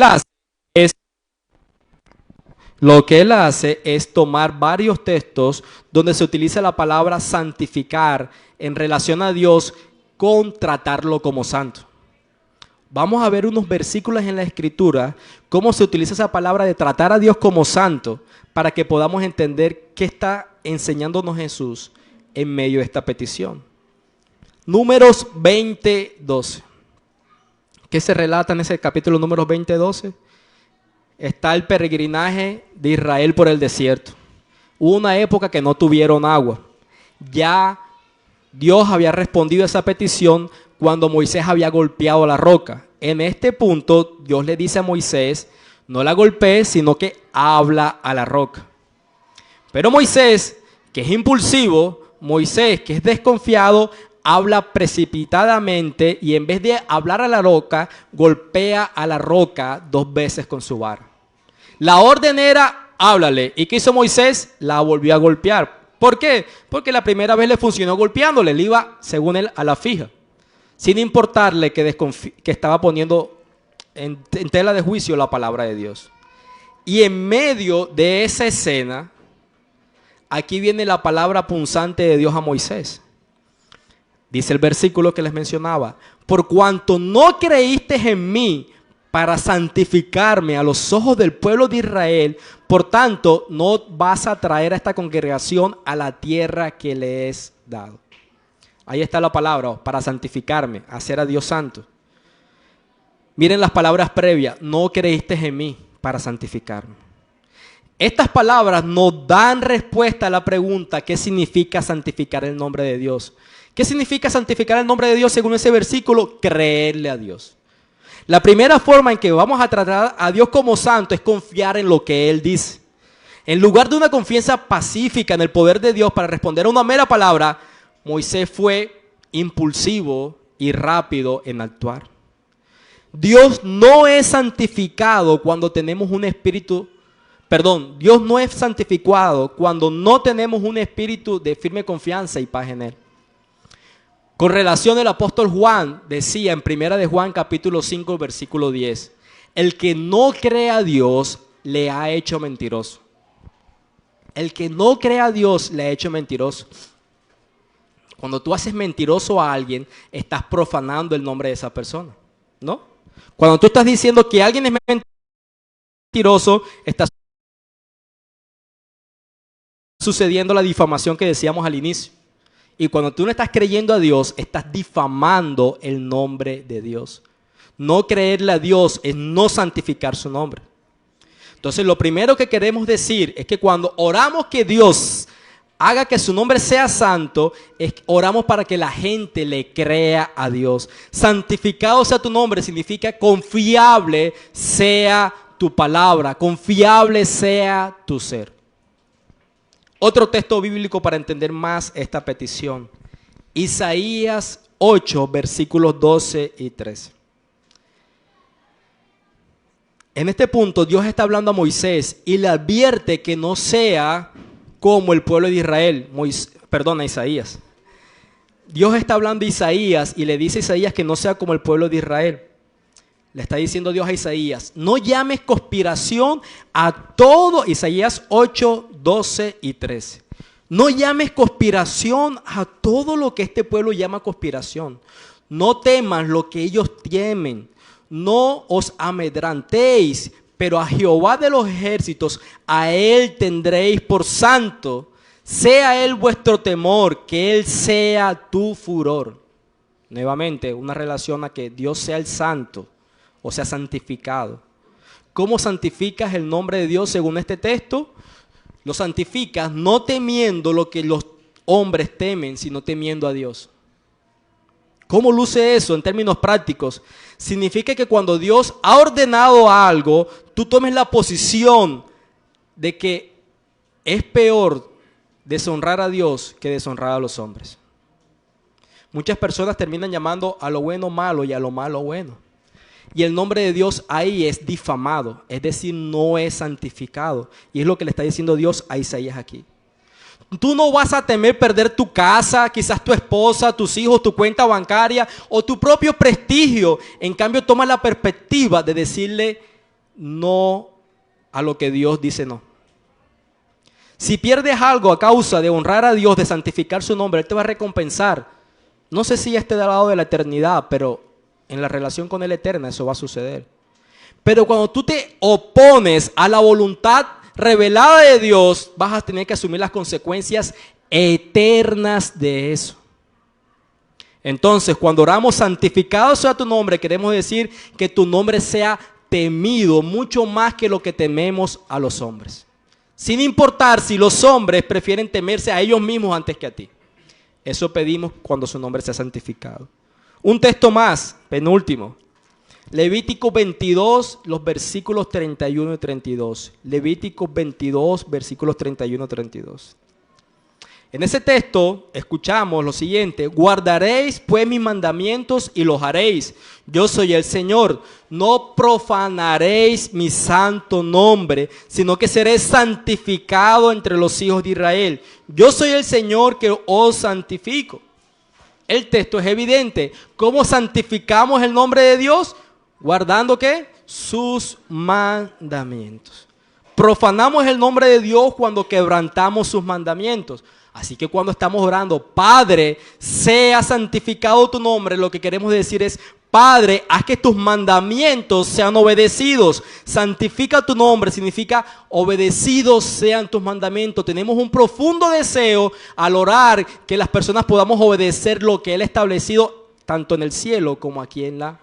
él hace es tomar varios textos donde se utiliza la palabra santificar en relación a Dios con tratarlo como santo. Vamos a ver unos versículos en la Escritura, cómo se utiliza esa palabra de tratar a Dios como santo, para que podamos entender qué está enseñándonos Jesús en medio de esta petición. Números 20:12. ¿Qué se relata en ese capítulo Números 20:12? Está el peregrinaje de Israel por el desierto. Hubo una época que no tuvieron agua. Ya Dios había respondido a esa petición cuando Moisés había golpeado la roca. En este punto, Dios le dice a Moisés, no la golpees, sino que habla a la roca. Pero Moisés, que es impulsivo, Moisés, que es desconfiado, habla precipitadamente y en vez de hablar a la roca, golpea a la roca 2 veces con su vara. La orden era, háblale. ¿Y qué hizo Moisés? La volvió a golpear. ¿Por qué? Porque la primera vez le funcionó golpeándole, le iba, según él, a la fija, sin importarle que estaba poniendo en tela de juicio la palabra de Dios. Y en medio de esa escena, aquí viene la palabra punzante de Dios a Moisés. Dice el versículo que les mencionaba, por cuanto no creíste en mí para santificarme a los ojos del pueblo de Israel, por tanto no vas a traer a esta congregación a la tierra que le es dado. Ahí está la palabra, para santificarme, hacer a Dios santo. Miren las palabras previas, no creíste en mí para santificarme. Estas palabras nos dan respuesta a la pregunta, ¿qué significa santificar el nombre de Dios? ¿Qué significa santificar el nombre de Dios según ese versículo? Creerle a Dios. La primera forma en que vamos a tratar a Dios como santo es confiar en lo que Él dice. En lugar de una confianza pacífica en el poder de Dios para responder a una mera palabra, Moisés fue impulsivo y rápido en actuar. Dios no es santificado cuando tenemos un espíritu Dios no es santificado cuando no tenemos un espíritu de firme confianza y paz en Él. Con relación al apóstol Juan, decía en 1 de Juan capítulo 5, versículo 10, el que no cree a Dios le ha hecho mentiroso. El que no cree a Dios le ha hecho mentiroso. Cuando tú haces mentiroso a alguien, estás profanando el nombre de esa persona, ¿no? Cuando tú estás diciendo que alguien es mentiroso, estás sucediendo la difamación que decíamos al inicio. Y cuando tú no estás creyendo a Dios, estás difamando el nombre de Dios. No creerle a Dios es no santificar su nombre. Entonces, lo primero que queremos decir es que cuando oramos que Dios haga que su nombre sea santo, oramos para que la gente le crea a Dios. Santificado sea tu nombre significa confiable sea tu palabra, confiable sea tu ser. Otro texto bíblico para entender más esta petición. Isaías 8, versículos 12 y 13. En este punto Dios está hablando a Moisés y le advierte que no sea como el pueblo de Israel. A Isaías. Dios está hablando a Isaías y le dice a Isaías que no sea como el pueblo de Israel. Le está diciendo Dios a Isaías, no llames conspiración a todo, Isaías 8, 12 y 13. No llames conspiración a todo lo que este pueblo llama conspiración. No temas lo que ellos temen. No os amedrantéis, pero a Jehová de los ejércitos, a Él tendréis por santo. Sea Él vuestro temor, que Él sea tu furor. Nuevamente, una relación a que Dios sea el santo, o sea, santificado. ¿Cómo santificas el nombre de Dios según este texto? Lo santificas no temiendo lo que los hombres temen, sino temiendo a Dios. ¿Cómo luce eso en términos prácticos? Significa que cuando Dios ha ordenado algo, tú tomes la posición de que es peor deshonrar a Dios que deshonrar a los hombres. Muchas personas terminan llamando a lo bueno malo y a lo malo bueno. Y el nombre de Dios ahí es difamado, es decir, no es santificado. Y es lo que le está diciendo Dios a Isaías aquí. Tú no vas a temer perder tu casa, quizás tu esposa, tus hijos, tu cuenta bancaria o tu propio prestigio. En cambio, toma la perspectiva de decirle no a lo que Dios dice no. Si pierdes algo a causa de honrar a Dios, de santificar su nombre, Él te va a recompensar. No sé si esté del lado de la eternidad, pero en la relación con Él eterna eso va a suceder. Pero cuando tú te opones a la voluntad revelada de Dios, vas a tener que asumir las consecuencias eternas de eso. Entonces, cuando oramos santificado sea tu nombre, queremos decir que tu nombre sea temido mucho más que lo que tememos a los hombres. Sin importar si los hombres prefieren temerse a ellos mismos antes que a ti. Eso pedimos cuando su nombre sea santificado. Un texto más, penúltimo. Levítico 22, los versículos 31 y 32. Levítico 22, versículos 31 y 32. En ese texto escuchamos lo siguiente: guardaréis pues mis mandamientos y los haréis. Yo soy el Señor. No profanaréis mi santo nombre, sino que seréis santificado entre los hijos de Israel. Yo soy el Señor que os santifico. El texto es evidente. ¿Cómo santificamos el nombre de Dios? ¿Guardando qué? Sus mandamientos. Profanamos el nombre de Dios cuando quebrantamos sus mandamientos. Así que cuando estamos orando, Padre, sea santificado tu nombre, lo que queremos decir es, Padre, haz que tus mandamientos sean obedecidos. Santifica tu nombre, significa obedecidos sean tus mandamientos. Tenemos un profundo deseo al orar que las personas podamos obedecer lo que Él ha establecido tanto en el cielo como aquí en la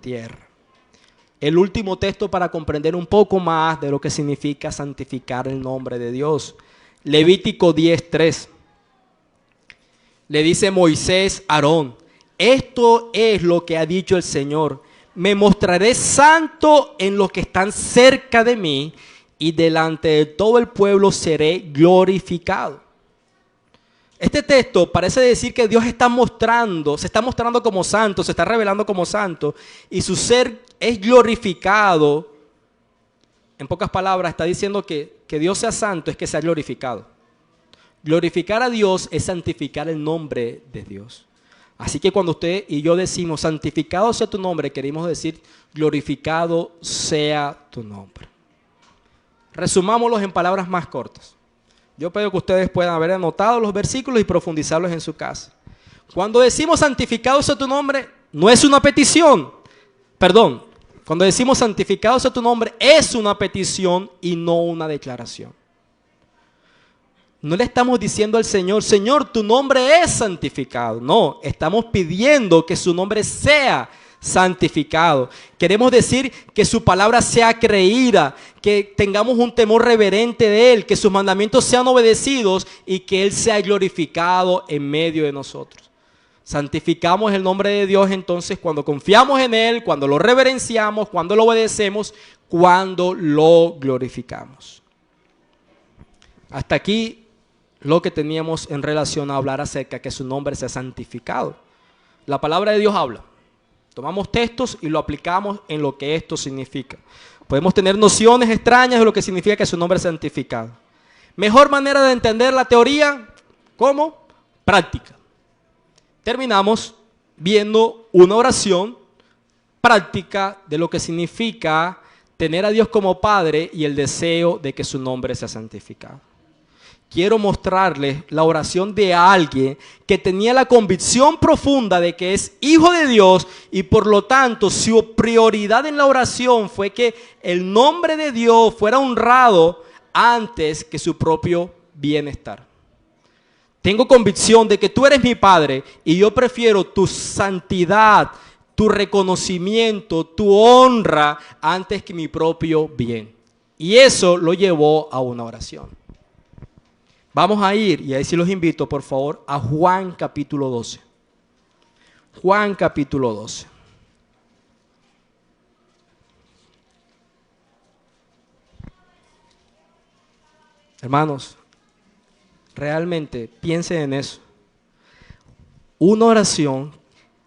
tierra. El último texto para comprender un poco más de lo que significa santificar el nombre de Dios. Levítico 10:3. Le dice Moisés a Aarón: esto es lo que ha dicho el Señor. Me mostraré santo en los que están cerca de mí y delante de todo el pueblo seré glorificado. Este texto parece decir que Dios se está mostrando como santo, se está revelando como santo y su ser es glorificado en pocas palabras, está diciendo que Dios sea santo es que sea glorificado. Glorificar a Dios es santificar el nombre de Dios. Así que cuando usted y yo decimos santificado sea tu nombre, queremos decir glorificado sea tu nombre. Resumámoslos en palabras más cortas. Yo espero que ustedes puedan haber anotado los versículos y profundizarlos en su casa. Cuando decimos santificado sea tu nombre, no es una petición. Perdón, cuando decimos santificado sea tu nombre, es una petición y no una declaración. No le estamos diciendo al Señor, Señor, tu nombre es santificado. No, estamos pidiendo que su nombre sea santificado. Queremos decir que su palabra sea creída, que tengamos un temor reverente de Él, que sus mandamientos sean obedecidos y que Él sea glorificado en medio de nosotros. Santificamos el nombre de Dios entonces cuando confiamos en Él, cuando lo reverenciamos, cuando lo obedecemos, cuando lo glorificamos. Hasta aquí lo que teníamos en relación a hablar acerca de que su nombre sea santificado. La palabra de Dios habla. Tomamos textos y lo aplicamos en lo que esto significa. Podemos tener nociones extrañas de lo que significa que su nombre es santificado. Mejor manera de entender la teoría, ¿cómo? Práctica. Terminamos viendo una oración práctica de lo que significa tener a Dios como Padre y el deseo de que su nombre sea santificado. Quiero mostrarles la oración de alguien que tenía la convicción profunda de que es hijo de Dios y por lo tanto su prioridad en la oración fue que el nombre de Dios fuera honrado antes que su propio bienestar. Tengo convicción de que tú eres mi Padre y yo prefiero tu santidad, tu reconocimiento, tu honra antes que mi propio bien. Y eso lo llevó a una oración. Vamos a ir, y ahí sí los invito, por favor, a Juan capítulo 12. Juan capítulo 12. Hermanos, realmente piensen en eso. Una oración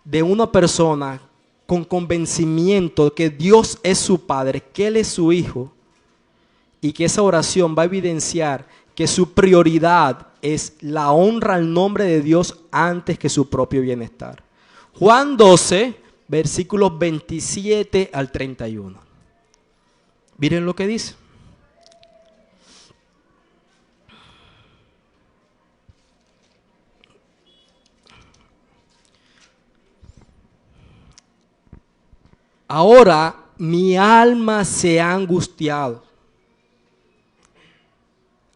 de una persona con convencimiento de que Dios es su Padre, que Él es su Hijo, y que esa oración va a evidenciar que su prioridad es la honra al nombre de Dios antes que su propio bienestar. Juan 12, versículos 27 al 31. Miren lo que dice. Ahora mi alma se ha angustiado.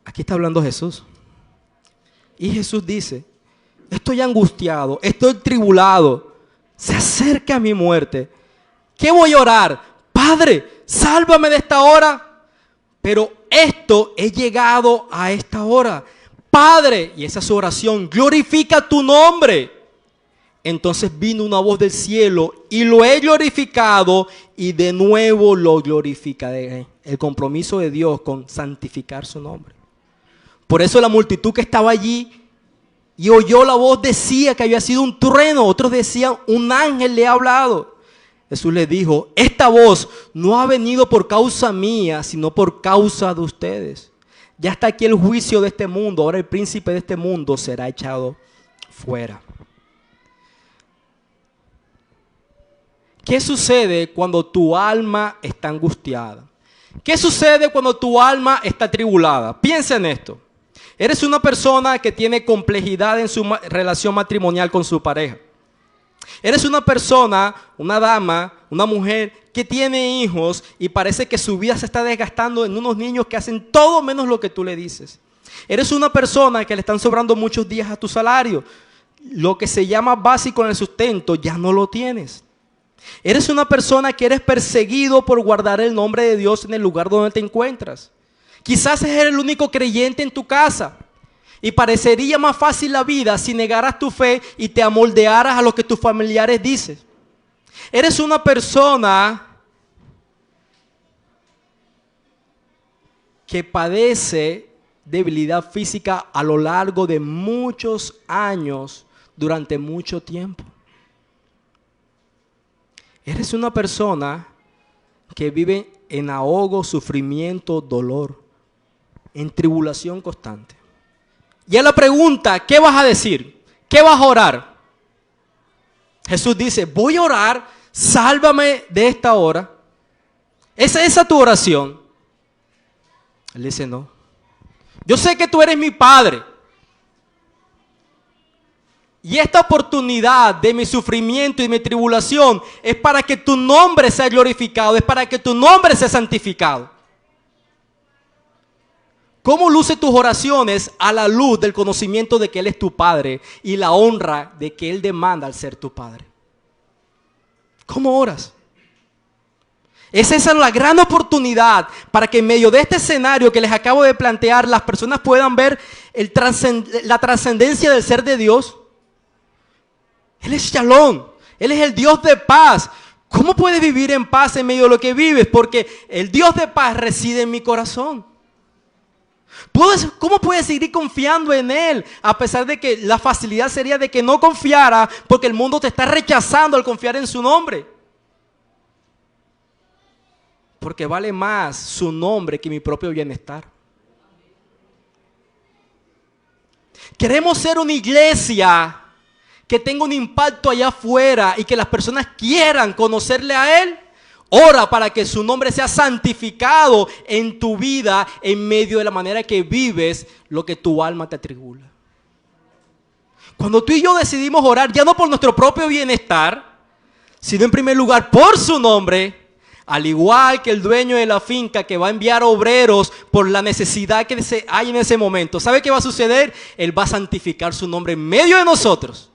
Aquí está hablando Jesús. Y Jesús dice, estoy angustiado, estoy tribulado, se acerca mi muerte. ¿Qué voy a orar? Padre, sálvame de esta hora. Pero esto he llegado a esta hora. Padre, y esa es su oración, glorifica tu nombre. Entonces vino una voz del cielo y lo he glorificado y de nuevo lo glorificaré. El compromiso de Dios con santificar su nombre. Por eso la multitud que estaba allí y oyó la voz decía que había sido un trueno. Otros decían, un ángel le ha hablado. Jesús les dijo, esta voz no ha venido por causa mía, sino por causa de ustedes. Ya está aquí el juicio de este mundo. Ahora el príncipe de este mundo será echado fuera. ¿Qué sucede cuando tu alma está angustiada? ¿Qué sucede cuando tu alma está tribulada? Piensa en esto. Eres una persona que tiene complejidad en su relación matrimonial con su pareja. Eres una persona, una dama, una mujer que tiene hijos y parece que su vida se está desgastando en unos niños que hacen todo menos lo que tú le dices. Eres una persona que le están sobrando muchos días a tu salario. Lo que se llama básico en el sustento ya no lo tienes. Eres una persona que eres perseguido por guardar el nombre de Dios en el lugar donde te encuentras. Quizás eres el único creyente en tu casa y parecería más fácil la vida si negaras tu fe y te amoldearas a lo que tus familiares dicen. Eres una persona que padece debilidad física a lo largo de muchos años, durante mucho tiempo. Eres una persona que vive en ahogo, sufrimiento, dolor, en tribulación constante. Y a la pregunta, ¿qué vas a decir? ¿Qué vas a orar? Jesús dice, voy a orar, sálvame de esta hora. ¿Es esa tu oración? Él dice, no. Yo sé que tú eres mi Padre. Y esta oportunidad de mi sufrimiento y mi tribulación es para que tu nombre sea glorificado, es para que tu nombre sea santificado. ¿Cómo luce tus oraciones a la luz del conocimiento de que Él es tu Padre y la honra de que Él demanda al ser tu Padre? ¿Cómo oras? Esa es la gran oportunidad para que en medio de este escenario que les acabo de plantear, las personas puedan ver la trascendencia del ser de Dios. Él es Shalom, Él es el Dios de paz. ¿Cómo puedes vivir en paz en medio de lo que vives? Porque el Dios de paz reside en mi corazón. ¿Cómo puedes seguir confiando en Él? A pesar de que la facilidad sería de que no confiara, porque el mundo te está rechazando al confiar en su nombre. Porque vale más su nombre que mi propio bienestar. Queremos ser una iglesia que tenga un impacto allá afuera y que las personas quieran conocerle a Él. Ora para que su nombre sea santificado en tu vida en medio de la manera que vives lo que tu alma te atribula. Cuando tú y yo decidimos orar, ya no por nuestro propio bienestar, sino en primer lugar por su nombre, al igual que el dueño de la finca que va a enviar obreros por la necesidad que hay en ese momento, ¿sabe qué va a suceder? Él va a santificar su nombre en medio de nosotros.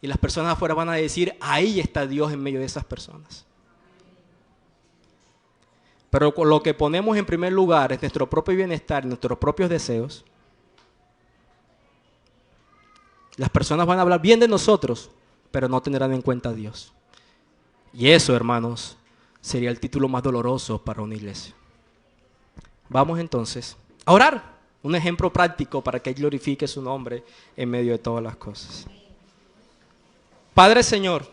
Y las personas afuera van a decir, ahí está Dios en medio de esas personas. Pero con lo que ponemos en primer lugar es nuestro propio bienestar, nuestros propios deseos. Las personas van a hablar bien de nosotros, pero no tendrán en cuenta a Dios. Y eso, hermanos, sería el título más doloroso para una iglesia. Vamos entonces a orar. Un ejemplo práctico para que Él glorifique su nombre en medio de todas las cosas. Padre Señor,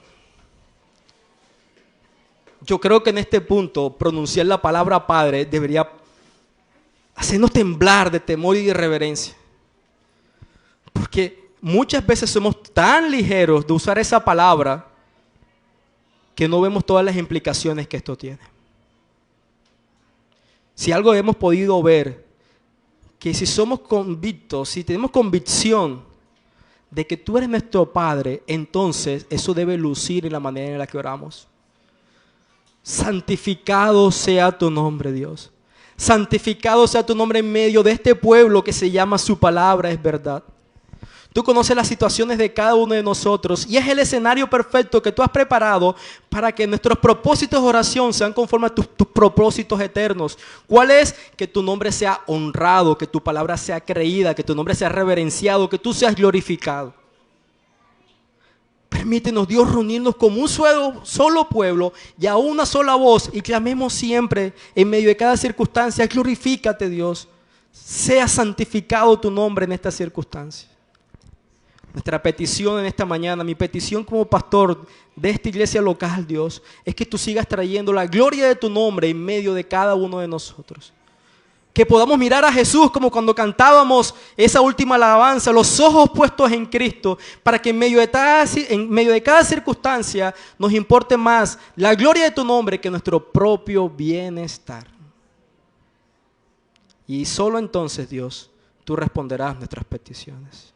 yo creo que en este punto pronunciar la palabra Padre debería hacernos temblar de temor y de reverencia. Porque muchas veces somos tan ligeros de usar esa palabra que no vemos todas las implicaciones que esto tiene. Si algo hemos podido ver, que si somos convictos, si tenemos convicción de que tú eres nuestro Padre, entonces eso debe lucir en la manera en la que oramos. Santificado sea tu nombre, Dios. Santificado sea tu nombre en medio de este pueblo que se llama su palabra es verdad. Tú conoces las situaciones de cada uno de nosotros y es el escenario perfecto que tú has preparado para que nuestros propósitos de oración sean conforme a tus propósitos eternos. ¿Cuál es? Que tu nombre sea honrado, que tu palabra sea creída, que tu nombre sea reverenciado, que tú seas glorificado. Permítenos, Dios, reunirnos como un solo pueblo y a una sola voz y clamemos siempre en medio de cada circunstancia. Glorifícate, Dios. Sea santificado tu nombre en esta circunstancia. Nuestra petición en esta mañana, mi petición como pastor de esta iglesia local, Dios, es que tú sigas trayendo la gloria de tu nombre en medio de cada uno de nosotros. Que podamos mirar a Jesús como cuando cantábamos esa última alabanza, los ojos puestos en Cristo, para que en medio de cada circunstancia nos importe más la gloria de tu nombre que nuestro propio bienestar. Y solo entonces, Dios, tú responderás nuestras peticiones.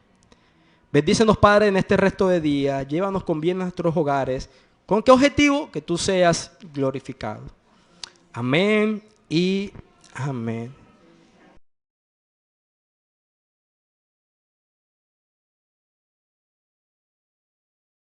Bendícenos, Padre, en este resto de día. Llévanos con bien a nuestros hogares. ¿Con qué objetivo? Que tú seas glorificado. Amén y amén.